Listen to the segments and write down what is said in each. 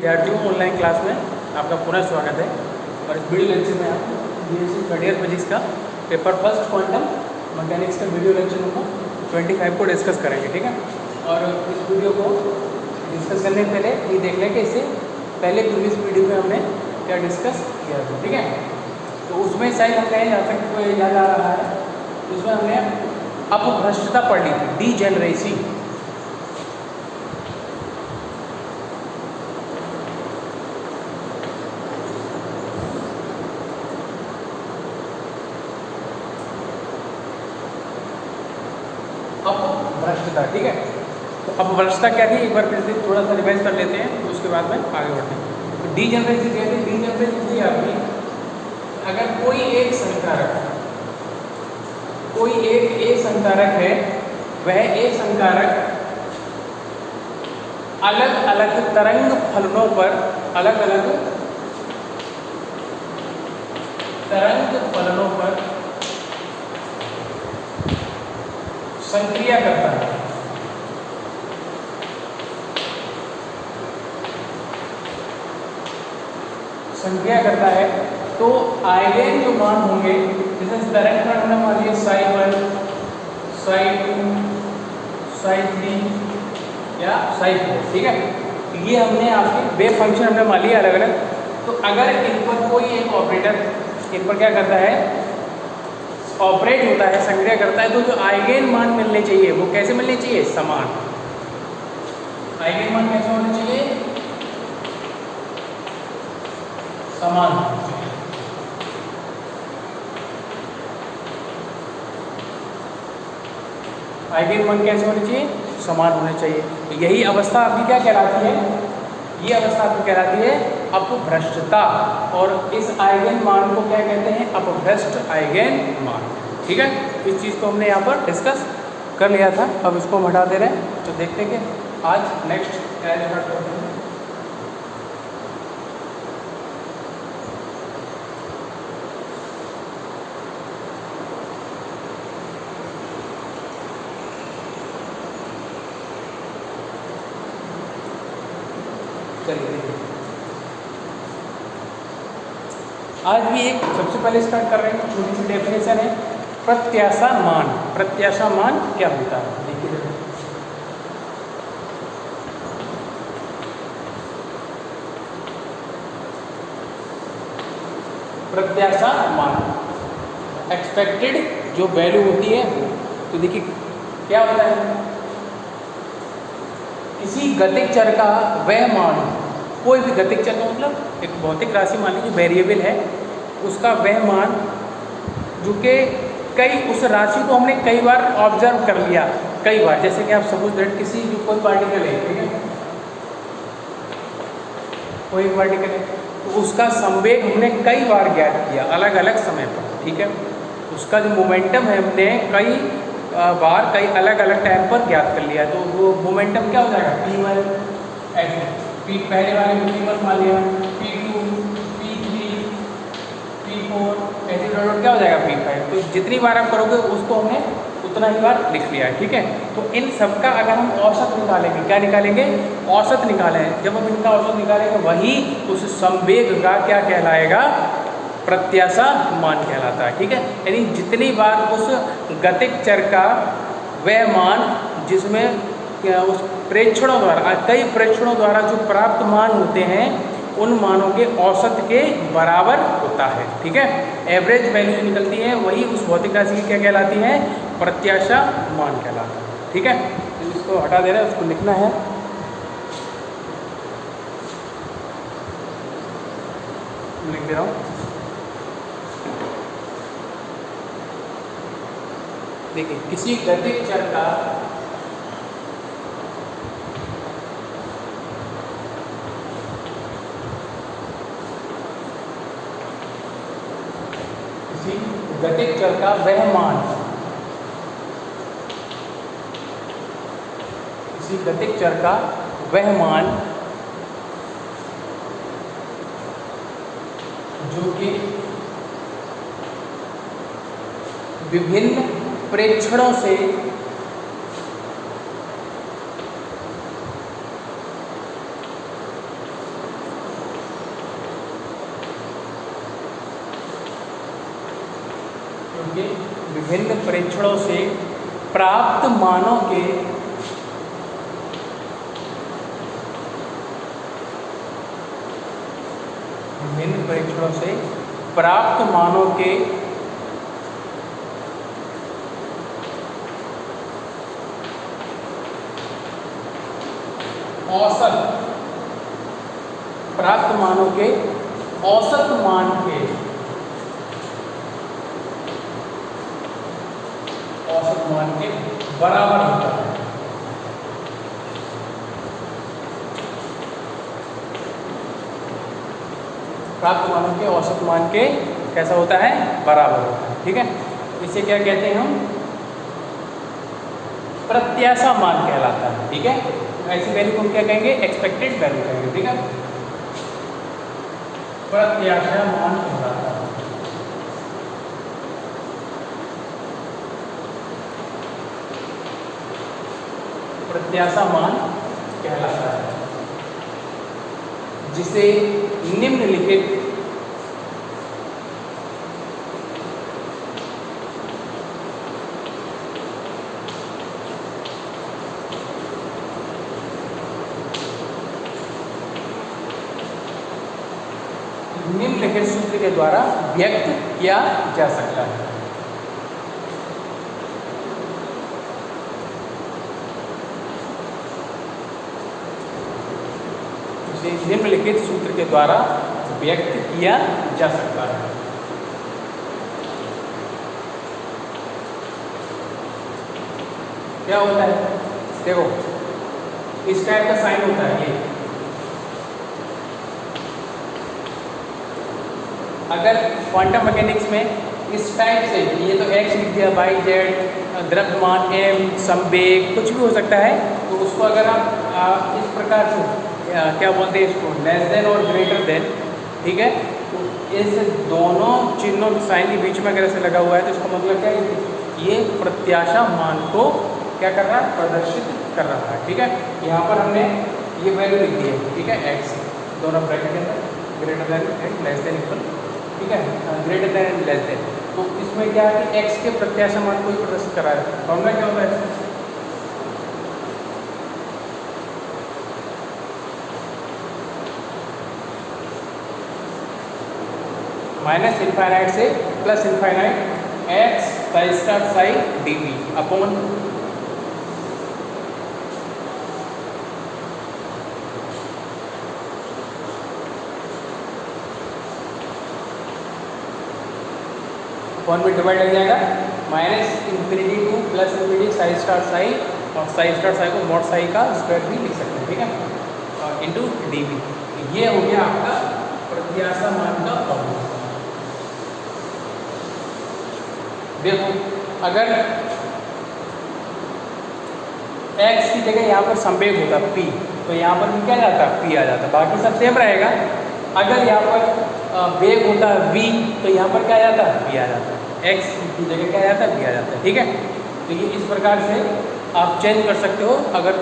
विद्यार्थियों online class में आपका पुनः स्वागत है। और इस वीडियो लेक्चर में आप BSc थर्ड ईयर फिजिक्स का पेपर फर्स्ट क्वांटम मैकेनिक्स का वीडियो लेक्चर नंबर 25 को डिस्कस करेंगे, ठीक है। और इस वीडियो को डिस्कस करने से पहले ये देख लें कि इससे पहले प्रीवियस वीडियो में हमने क्या डिस्कस किया था, ठीक है। तो उसमें शायद हम कहें जहाँ तक याद आ रहा है, उसमें हमने अपभ्रष्टता पढ़ ली थी, डीजेनरेसी। अपभ्रष्टता, ठीक है। तो अपभ्रष्टता क्या थी, एक बार फिर से थोड़ा सा रिवाइज कर लेते हैं, तो उसके बाद में आगे बढ़ते हैं। तो डीजेनरेसी क्या थी? डीजेनरेसी थी आपकी, अगर कोई एक संकारक है, वह ए संकारक अलग अलग तरंग फलनों पर संक्रिया करता है। तो आइगन जो मान होंगे, जैसे तरंग फलन हमने मान लिया psi1, psi2, psi3 या psi4, ठीक है। ये हमने आपके वेव फंक्शन हमने मान लिया अलग अलग। तो अगर इन पर कोई एक ऑपरेटर इन पर क्या करता है, ऑपरेट होता है, संक्रिया करता है, तो जो आइगन मान मिलने चाहिए वो कैसे मिलने चाहिए? समान। आइगन मान कैसे होने चाहिए? समान। आइगन मान कैसे होने चाहिए? समान होने चाहिए। तो यही अवस्था आपकी क्या कहलाती है? ये अवस्था आपको कहलाती है अपभ्रष्टता। और इस आइगन मान को क्या कहते हैं? अपभ्रष्ट आइगन मान, ठीक है। इस चीज़ को हमने यहाँ पर डिस्कस कर लिया था, अब इसको हम हटा दे रहे हैं। तो देखते हैं कि आज नेक्स्ट क्या स्टार्ट करते हैं। चलिए, आज भी एक सबसे पहले स्टार्ट कर रहे हैं, छोटी सी डेफिनेशन है, प्रत्याशा मान। प्रत्याशा मान क्या होता है, देखिए। प्रत्याशा मान, एक्सपेक्टेड जो वैल्यू होती है। तो देखिए क्या होता है, किसी गतिक चर का वह मान, कोई भी गतिक चर का मतलब एक भौतिक राशि मान लीजिए वेरिएबल है, उसका वह मान जो कि उस राशि को हमने कई बार ऑब्जर्व कर लिया, कई बार। जैसे कि आप सपोज दैट किसी जो कोई पार्टिकल है, ठीक है, कोई पार्टिकल है, तो उसका संवेग हमने कई बार ज्ञात किया अलग अलग समय पर, ठीक है। उसका जो मोमेंटम है हमने कई बार कई अलग अलग टाइम पर ज्ञात कर लिया। तो वो मोमेंटम क्या हो जाएगा? P1 ऐसे, पहले वाले में P1 मान लिया, P2, P3, P4 ऐसे डॉट क्या हो जाएगा? P5। तो जितनी बार आप करोगे उसको हमने उतना ही बार लिख लिया है, ठीक है। तो इन सब का अगर हम औसत निकालेंगे, क्या निकालेंगे? औसत निकालें। जब हम इनका औसत निकालेंगे वही उस संवेग का क्या कहलाएगा? प्रत्याशा मान कहलाता है, ठीक है। यानी जितनी बार उस गतिक चर का वह मान जिसमें उस प्रेक्षणों द्वारा, कई प्रेक्षणों द्वारा जो प्राप्त मान होते हैं, उन मानों के औसत के बराबर होता है, ठीक है। एवरेज वैल्यू निकलती है, वही उस भौतिक राशि की क्या कहलाती है? प्रत्याशा मान कहलाता है, ठीक है। तो इसको हटा दे रहे हैं, उसको लिखना है, लिख दे रहा हूँ। देखिए, किसी गतिक चर का वह मान, किसी गतिक चर का वह मान जो कि विभिन्न प्रेक्षणों से के विभिन्न परीक्षणों से प्राप्त मानों के विभिन्न परीक्षणों से प्राप्त मानों के औसत प्राप्त मानों के औसत मान के बराबर होता है। प्राप्त मानों के औसत मान के कैसा होता है? बराबर होता है। ठीक है, इसे क्या कहते हैं हम? प्रत्याशा मान कहलाता है। ठीक है, ऐसी वैल्यू को हम क्या कहेंगे? एक्सपेक्टेड वैल्यू कहेंगे। ठीक है, प्रत्याशा मान कहलाता है। प्रत्याशा मान कहलाता है, जिसे निम्नलिखित सूत्र के द्वारा व्यक्त किया जा सकता है। इसे निम्नलिखित सूत्र के द्वारा व्यक्त किया जा सकता है। क्या होता है? देखो, इस टाइप का साइन होता है ये। अगर क्वांटम मैकेनिक्स में इस टाइप से, ये तो x लिख दिया, y z, द्रव्यमान m, संवेग, कुछ भी हो सकता है, तो उसको अगर आप इस प्रकार से क्या बोलते हैं इसको, लेस देन और ग्रेटर देन, ठीक है, तो इस दोनों चिन्हों साइन के बीच में अगर ऐसे लगा हुआ है तो इसका मतलब क्या है? ये प्रत्याशा मान को क्या कर रहा है? प्रदर्शित कर रहा है। ठीक है, यहाँ पर हमने ये वैल्यू लिख दी है। ठीक है, x दोनों ब्रैकेट के अंदर, greater than and less than equal, ठीक है, greater than and less than. तो इसमें क्या है कि x के प्रत्याशा मान को ही प्रदर्शित कर रहा है। फॉर्मूला क्या होता है? माइनस इनफाइनाइट से plus infinite x Sai star Sai dv upon में डिवाइड लग जाएगा, minus infinity two plus infinity Sai star Sai, और साई स्टार साई को मॉड साई का स्क्वायर भी लिख सकते हैं। ठीक है, और इंटू dv। ये हो गया आपका प्रत्याशा मान का फॉर्मूला। देखो, अगर x की जगह यहाँ पर संवेग होता p, तो यहाँ पर भी क्या जाता? p आ जाता, बाकी सब सेम रहेगा। अगर यहाँ पर वेग होता है v, तो यहाँ पर क्या आ जाता? v आ जाता। x की जगह क्या आ जाता? v आ जाता है। ठीक है, तो ये इस प्रकार से आप चेंज कर सकते हो, अगर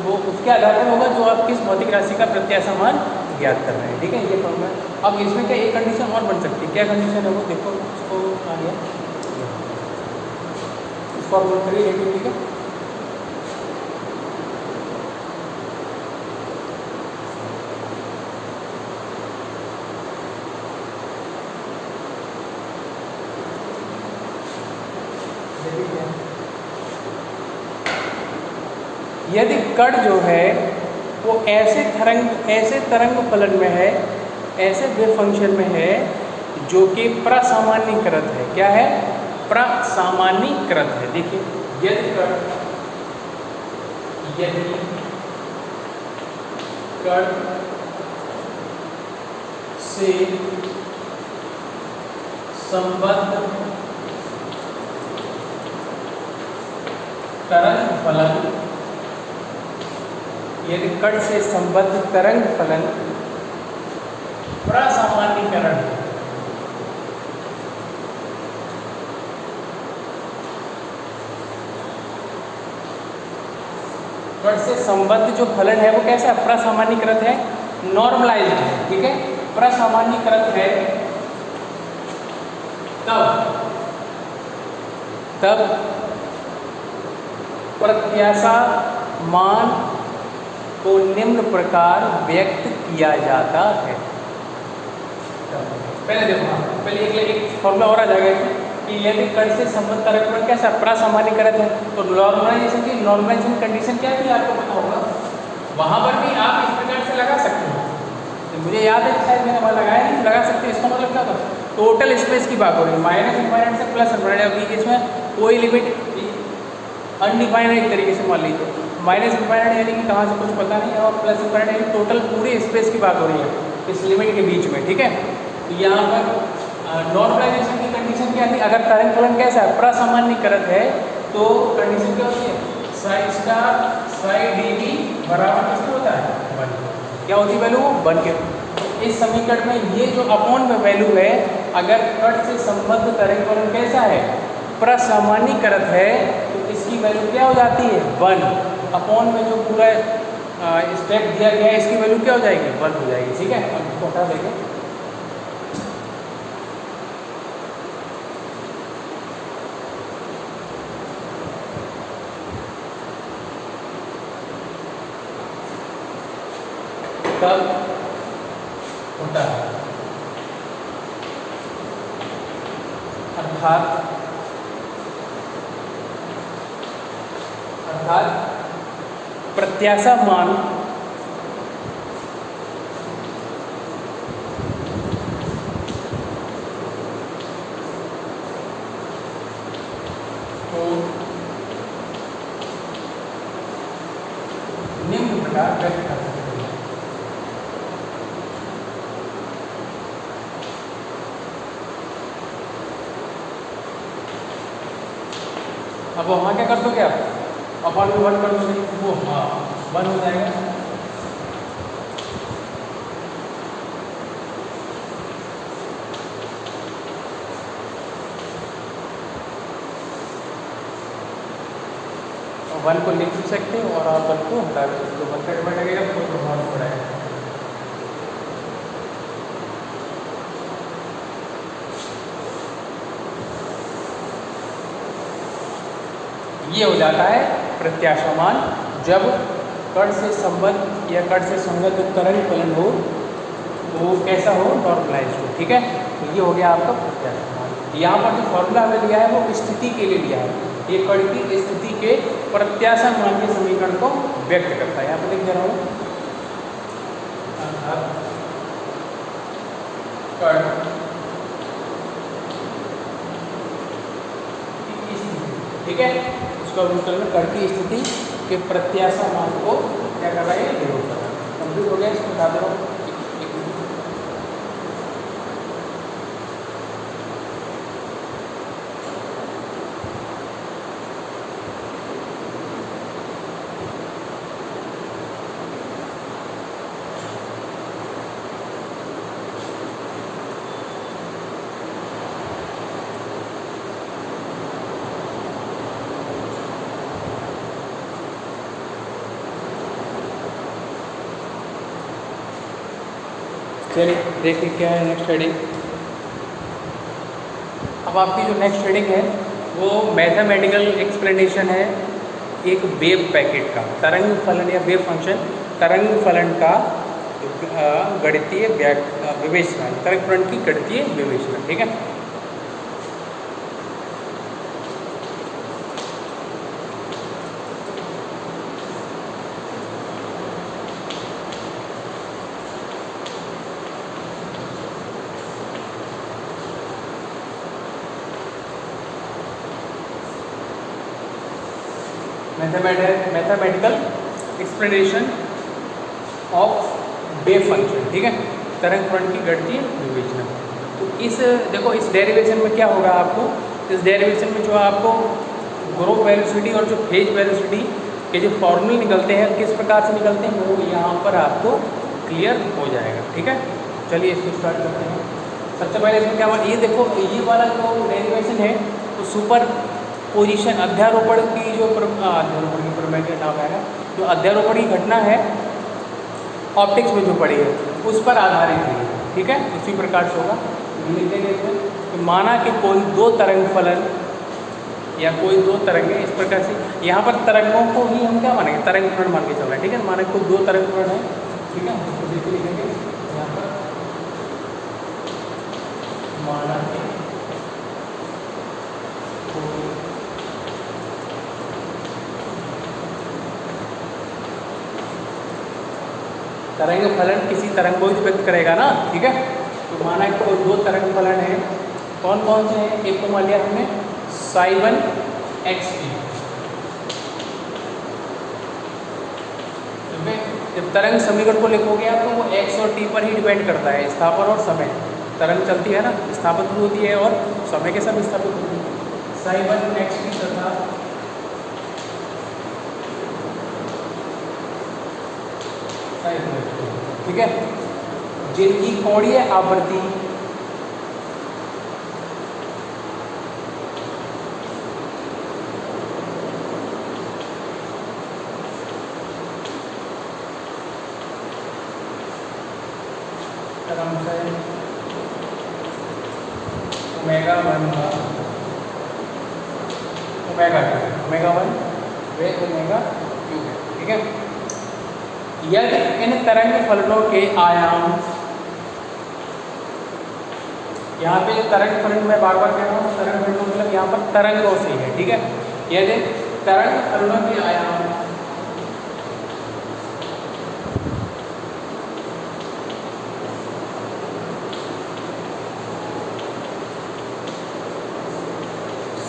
वो उसके आधार पर होगा जो आप किस भौतिक राशि का प्रत्याशा मान ज्ञात कर रहे हैं। ठीक है, ये फॉर्मूला। अब इसमें क्या एक कंडीशन और बन सकती है? क्या कंडीशन है वो? देखो, इसको आ गया, फॉर्मूला 3 लेकिन, ठीक है, यदि कण जो है वो ऐसे तरंग फलन में है, ऐसे वेव फंक्शन में है जो कि प्रसामान्यीकृत है। क्या है? प्रसामान्यीकृत है। देखिए, यदि कण से संबद्ध तरंग फलन, यदि कण से संबद्ध तरंग फलन प्रसामान्यीकरण, कण से संबद्ध जो फलन है वो कैसा? प्रसामान्यीकृत है, नॉर्मलाइज्ड है। ठीक है, प्रसामान्यीकृत है तब तब प्रत्याशा मान को निम्न प्रकार व्यक्त किया जाता है। पहले देखो, पहले एक फॉर्मूला और आ जाएगा कि यदि कण से संबद्ध तरंग कैसा प्रसामान्यीकृत है, तो नॉर्मलाइजेशन की नॉर्मलाइजेशन कंडीशन क्या थी आपको पता होगा, वहां पर भी आप इस प्रकार से लगा सकते हो। तो मुझे याद है शायद मैंने वहाँ लगाया नहीं, लगा सकते। इसका मतलब क्या था, टोटल स्पेस की बात हो रही है, माइनस इनफाइनाइट से प्लस इनफाइनाइट। अभी इसमें कोई लिमिट अनडिफाइंड है एक तरीके से मान लीजिए, माइनस इनफाइनाइट यानी कि कहाँ से कुछ पता नहीं है, और प्लस इनफाइनाइट यानी टोटल पूरे स्पेस की बात हो रही है इस लिमिट के बीच में, ठीक है। तो यहाँ पर नॉर्मलाइजेशन की कंडीशन क्या थी, अगर तरंग फलन कैसा है प्रसामान्यीकृत है, तो कंडीशन क्या होती है, साई स्टार साई डी बराबर किसके होता है, 1। क्या होती है वैल्यू, 1 के। इस समीकरण में ये जो अपॉन में वैल्यू है, अगर कण से संबद्ध तरंग फलन कैसा है प्रसामान्यीकृत है, तो इसकी वैल्यू क्या हो जाती है, 1। अपॉन में जो पूरा स्टेप दिया गया है, इसकी वैल्यू क्या हो जाएगी, 1 हो जाएगी, ठीक है। अब इसको हटा देंगे। तब होता है अर्थात प्रत्याशा मान को निम्न प्रकार व्यक्त कर सकते हैं। अब वहाँ क्या कर दोगे आप, अपन में 1 कर दोगे, वो हाँ 1 हो जाएगा। और 1 को लिख भी सकते हो और आप 1 को हटा भी सकते हो, 1 का डिवाइड लगेगा तो कोई प्रभाव नहीं पड़ेगा। ये हो जाता है प्रत्याशा मान जब कण से संबद्ध या कण से संगत तरंग फलन हो, वो कैसा हो, नॉर्मलाइज हो, ठीक है। तो ये हो गया आपका प्रत्याशा मान। यहाँ पर जो फॉर्मूला हमें लिया है वो स्थिति के लिए लिया है, ये कण की स्थिति के प्रत्याशा मान के समीकरण को व्यक्त करता है। यहाँ पर लिख दे रहा हूँ, कण की स्थिति, ठीक है। कण की स्थिति के प्रत्याशा मान को क्या कर रहा है, विरोध कर रहा है। कंप्लीट हो गया, इसको बता दे रहा हूँ। चलिए देखिए क्या है नेक्स्ट हेडिंग। अब आपकी जो नेक्स्ट हेडिंग है वो मैथमेटिकल एक्सप्लेनेशन है एक वेव पैकेट का, तरंग फलन या वेव फंक्शन तरंग फलन का गणितीय विवेचना, तरंग फलन की गणितीय विवेचना, ठीक है। Mathematical explanation of wave function, ठीक है, तरंग फलन की गणितीय विवेचना। तो इस देखो इस डेरिवेशन में क्या होगा आपको, इस डेरिवेशन में जो आपको ग्रुप वेलोसिटी और जो फेज वेलोसिटी के जो फॉर्मूले निकलते हैं किस प्रकार से निकलते हैं वो यहाँ पर आपको क्लियर हो जाएगा, ठीक है। चलिए इसको स्टार्ट करते हैं। सबसे पहले इसमें क्या हुआ, ये देखो ये वाला जो डेरिवेशन है वो सुपर पोजीशन अध्यारोपण की जो अध्यारोपण की प्रमेय का नाम है, जो अध्यारोपण की घटना है ऑप्टिक्स में जो पड़ी है उस पर आधारित है, ठीक है। उसी प्रकार से होगा, लिख देंगे इसमें। तो माना कि कोई दो तरंग फलन या कोई दो तरंगें इस प्रकार से, यहाँ पर तरंगों को ही हम क्या मानेंगे, तरंग फलन मान के चल रहे हैं, ठीक है। माने कोई दो तरंग फलन है, ठीक है, तो देखिए लिखेंगे यहाँ पर माना के तरंग फलन किसी तरंग को ही व्यक्त करेगा ना, ठीक है। तो माना कि दो तरंग फलन है, कौन कौन से हैं, एक तो मान लिया हमने साई1 एक्स टी, जब तरंग समीकरण को लिखोगे आप तो वो एक्स और टी पर ही डिपेंड करता है, स्थापन और समय। तरंग चलती है ना, स्थापित होती है और समय के साथ स्थापित होती है। साई1 एक्स टी तथा ठीक है, जिनकी कोणीय आवृत्ति ओमेगा 1 ओमेगा 1 वे ओमेगा क्यू है, ठीक है। यदि इन तरंग फलनों के आयाम, यहाँ पे तरंग फलन मैं बार बार कह रहा हूँ, तरंग फलन मतलब यहाँ पर तरंगों से है, ठीक है। यदि तरंग फलनों के आयाम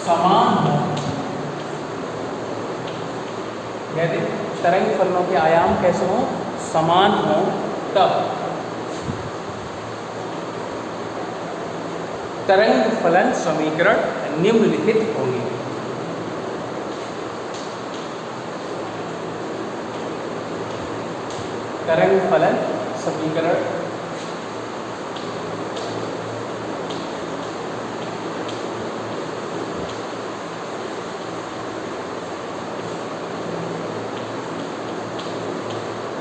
समान हो, यदि तरंग फलनों के आयाम कैसे हो, समान हो, तब तरंग फलन समीकरण निम्नलिखित होंगे। तरंग फलन समीकरण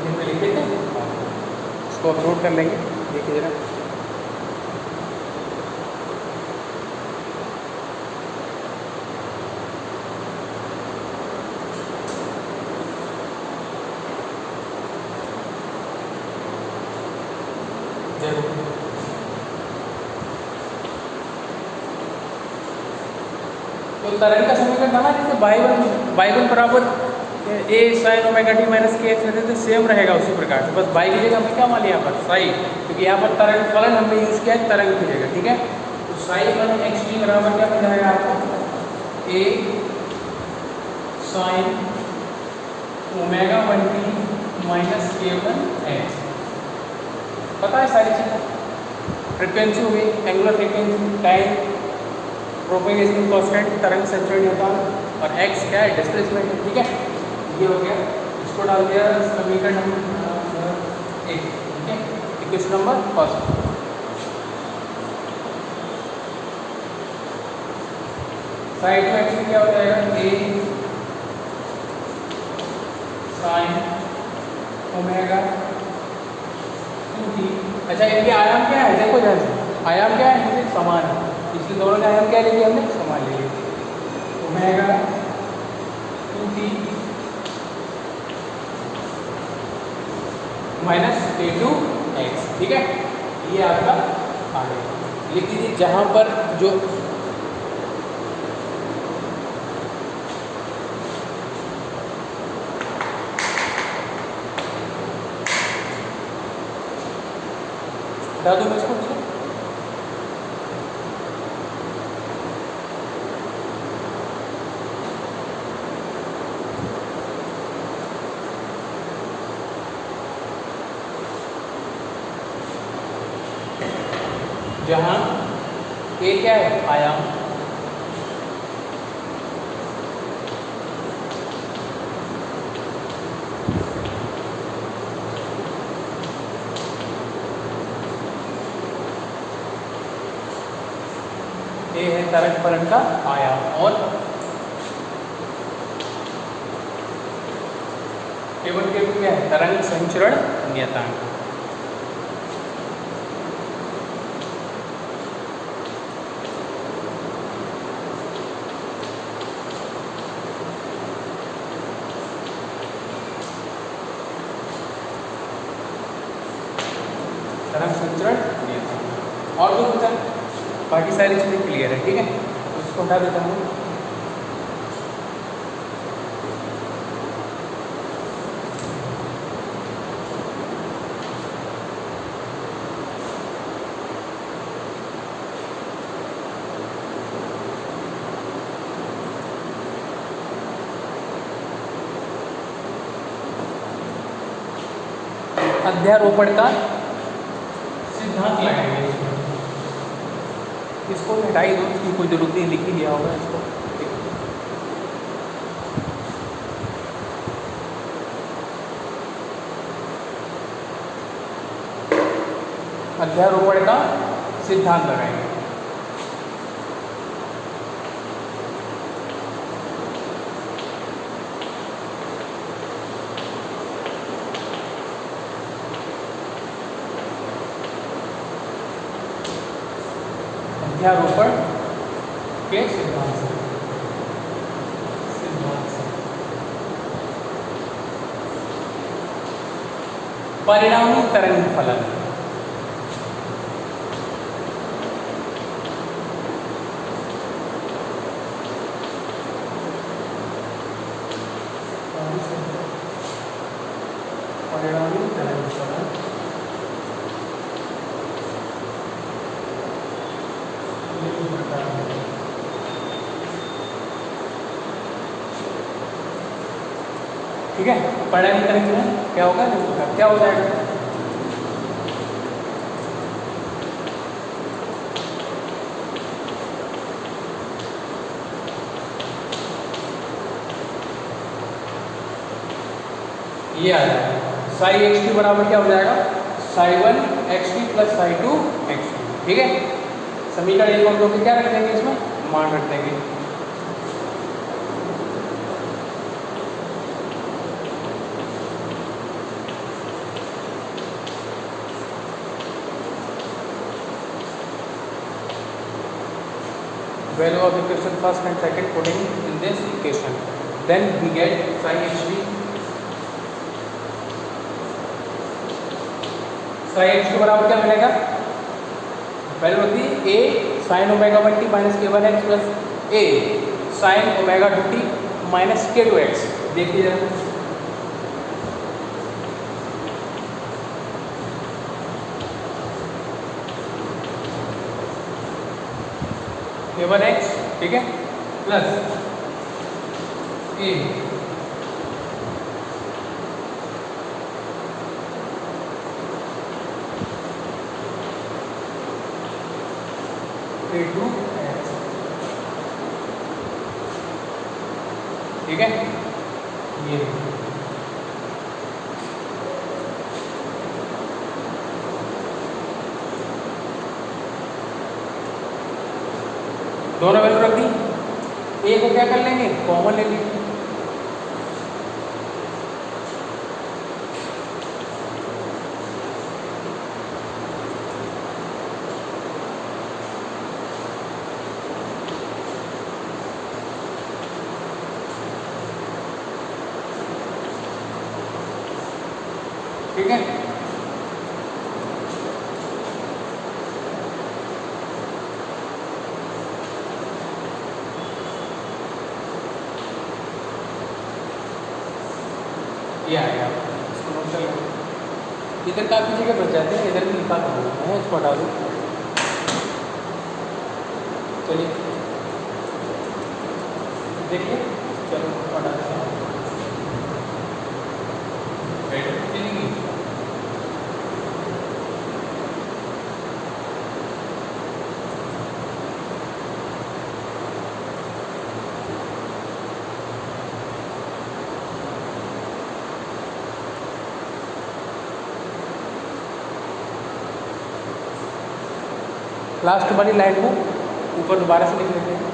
निम्नलिखित, इसको अपलोड कर लेंगे, देखिए जरा। तो तरंग का समीकरण था ना, जैसे y1 बराबर a sin omega t minus के एक्स रहते थे, सेम रहेगा उसी प्रकार से, बस y की जगह हमने क्या मान लिया यहाँ पर साई, क्योंकि यहाँ पर तरंग फलन हमने यूज किया है तरंग की जगह, ठीक है। तो साई1 एक्स टी बराबर क्या मिल जाएगा आपको, a sin omega 1 t minus k1 x, पता है सारी चीज़। फ्रिक्वेंसी हो गई, angular frequency, time, propagation constant, तरंग संचरण योगदान, और x क्या है, डिस्प्लेसमेंट, ठीक है। ये हो गया, इसको डाल दिया समीकरण नंबर 1, ठीक है, इक्वेशन नंबर फर्स्ट। साइड में एक्चुअली क्या हो जाएगा, a sin ओमेगा 2t। अच्छा, इनके आयाम क्या है, देखो ध्यान से, आयाम क्या है, इनके समान है, इसलिए दोनों का आयाम क्या ले लिया हमने, समान ले लिया, omega 2t minus k2 x, ठीक है। ये आपका आ गया, लिख दीजिए जहाँ पर जो बता दूँ मैं इसको, जहाँ ए क्या है, आयाम, ए है तरंग फलन का आयाम, और केवल क्या है, तरंग संचरण नियतांक। तरंग संचरण नियतांक। और कुछ बचा? बाकी सारी चीज़ें क्लियर है, ठीक है। तो इसको हटा देता हूँ। अध्यारोपण का सिद्धांत लगाएंगे इसको हटाई दो, इसकी कोई जरूरत नहीं, लिख ही दिया होगा इसको। अध्यारोपण का सिद्धांत लगाएंगे। अध्यारोपण के सिद्धांत से परिणामी तरंग फलन परिणामी तरंग फलन ठीक है। परिणामी तरंग में क्या होगा, क्या हो जाएगा? ये आ जाएगा साई एक्स टी बराबर क्या हो जाएगा, Sai 1 x T plus psi 2 x T, ठीक है। समीकरण 1 और 2 के क्या रख देंगे, इसमें मान रख देंगे। Value of equation first and second putting in this equation, then we get psi hv, psi h के बराबर क्या मिलेगा, वैल्यू होती है a sin omega 1t minus k1x plus a sin omega 2t minus k2x। देखिए जरा, k1x, ठीक है, प्लस a k2x, ठीक है। ये दोनों वैल्यू रख दी, ए को क्या कर लेंगे, कॉमन ले लेंगे, ठीक है। ये आएगा, इसको नोट कर लो। इधर काफ़ी जगह बच जाते हैं, इधर भी लिखा था मैं, इसको हटा दूँ। चलिए देखिए, चलो हटा देता हूँ। लास्ट वाली लाइन को ऊपर दोबारा से लिख लेते हैं।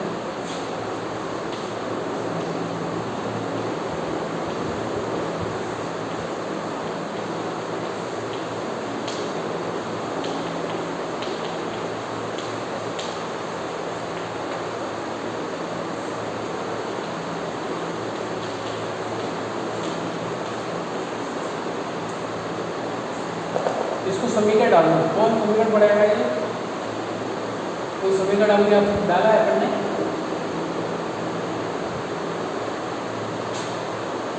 इसको समीकरण डालूँ, कौन समीकरण पड़ेगा ये? कोई समीकरण आपने डाला है अपन ने?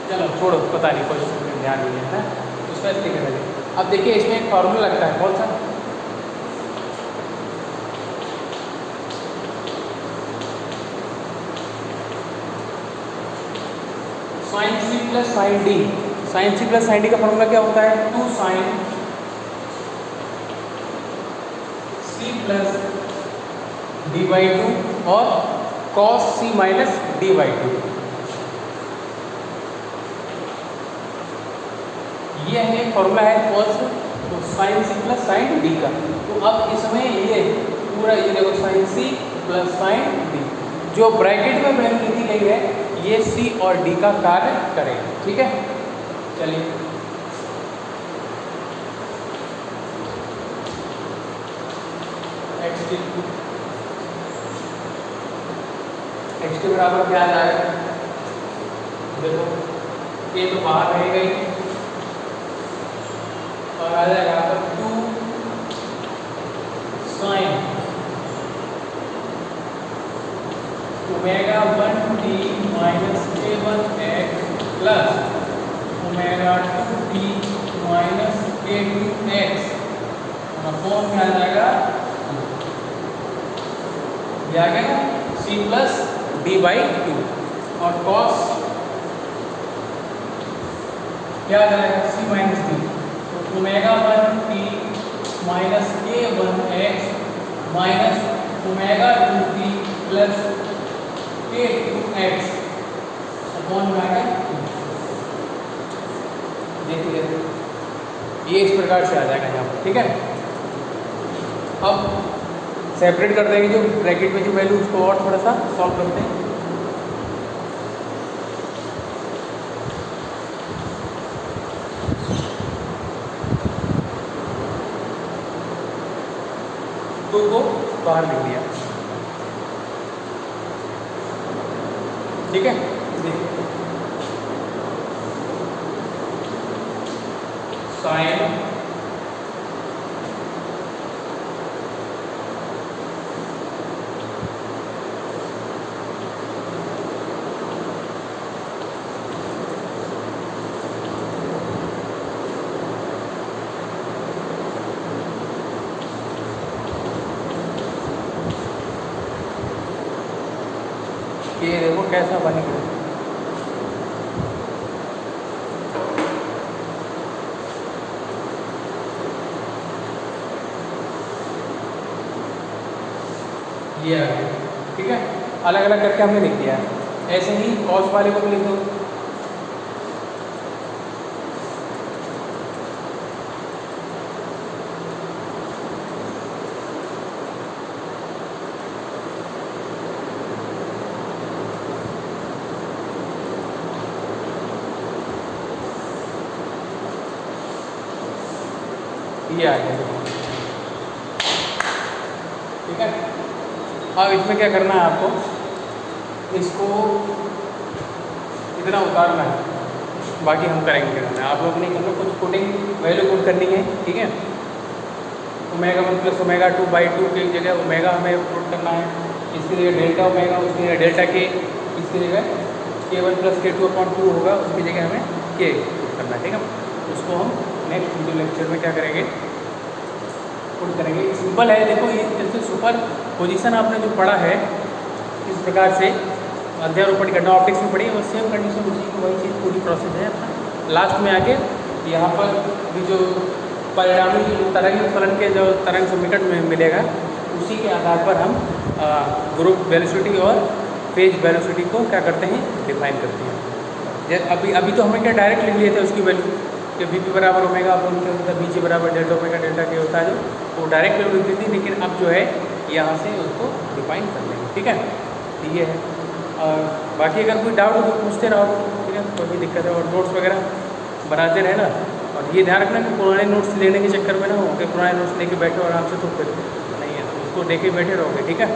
चलो छोड़ो, पता नहीं, कोई समीकरण ध्यान नहीं है ना, उसका इसलिए करेंगे। अब देखिए इसमें एक फॉर्मूला लगता है, कौन सा? Sine C plus sine D. Sine C plus sine D का फॉर्मूला क्या होता है? 2 sine C plus D by 2 और cos C minus D by 2। ये है फॉर्मूला है कौन सा? तो sine C plus sine D का। तो अब इसमें ये पूरा ये देखो sine C plus sine D, जो ब्रैकेट में वैल्यू लिखी गई है ये सी और डी का कार्य करेगा, ठीक है। चलिए एक्स टी बराबर क्या आ जाएगा? देखो ये तो बाहर रहेगा ही और आ जाएगा आपका 2 sine omega 1t minus k1x plus omega 2t minus k2x upon में आ जाएगा ये आ गया c प्लस डी बाई 2 और कॉस क्या आ जाएगा? c minus D. तो omega 1t minus k1x minus omega 2t plus k2x upon में आएगा। देखिए ये इस प्रकार से आ जाएगा यहाँ पर, ठीक है। अब सेपरेट कर देंगे जो ब्रैकेट में जो वैल्यू, उसको और थोड़ा सा सॉल्व करते हैं। तो को बाहर लिख दिया, ठीक है। देखिए साइन ये देखो कैसा बन गया, ये आ गया, ठीक है। अलग अलग करके हमने लिख दिया है। ऐसे ही कॉस वाले को भी लिख दो, ये आ गया, ठीक है। अब इसमें क्या करना है आपको? इसको इतना उतारना है, बाकी हम करेंगे। आप लोग नहीं करना, कुछ पुटिंग वैल्यू पुट करनी है, ठीक है। ओमेगा 1 प्लस ओमेगा 2 बाई 2 की जगह ओमेगा हमें पुट करना है, इसकी जगह डेल्टा ओमेगा, उसकी जगह डेल्टा के, इसकी जगह k1 प्लस k2 अपॉन 2 होगा, उसकी जगह हमें k पुट करना है, ठीक है। उसको हम नेक्स्ट वीडियो लेक्चर में क्या करेंगे? पुट करेंगे। सिंपल है, देखो ये जैसे सुपर पोजीशन आपने जो पढ़ा है इस प्रकार से अध्यारोपण करना ऑप्टिक्स में पढ़ी, और सेम कंडीशन उसी की वही चीज़ पूरी प्रोसेस है। लास्ट में आके यहाँ पर भी जो परिणामी तरंग फलन के जो तरंग समीकरण में मिलेगा, उसी के आधार पर हम ग्रुप वेलोसिटी और फेज वेलोसिटी को क्या करते हैं? डिफाइन करते हैं। जैसे अभी तो हमने क्या डायरेक्ट लिख लिए थे उसकी वैल्यू कि वी पी बराबर ओमेगा अपॉन के होता है, बी जी बराबर डेल्टा ओमेगा डेल्टा के होता है, जो वो डायरेक्ट वैल्यू लिखी थी। लेकिन अब जो है यहाँ से उसको डिफाइन कर लेंगे, ठीक है। तो ये है, और बाकी अगर कोई डाउट हो तो पूछते रहो, ठीक है। कोई भी दिक्कत है, और नोट्स वगैरह बनाते रहना। और ये ध्यान रखना कि पुराने नोट्स लेने के चक्कर में ना हो कि पुराने नोट्स लेके बैठे और आराम से तो फिर नहीं है, तो उसको देखे बैठे रहोगे, ठीक है।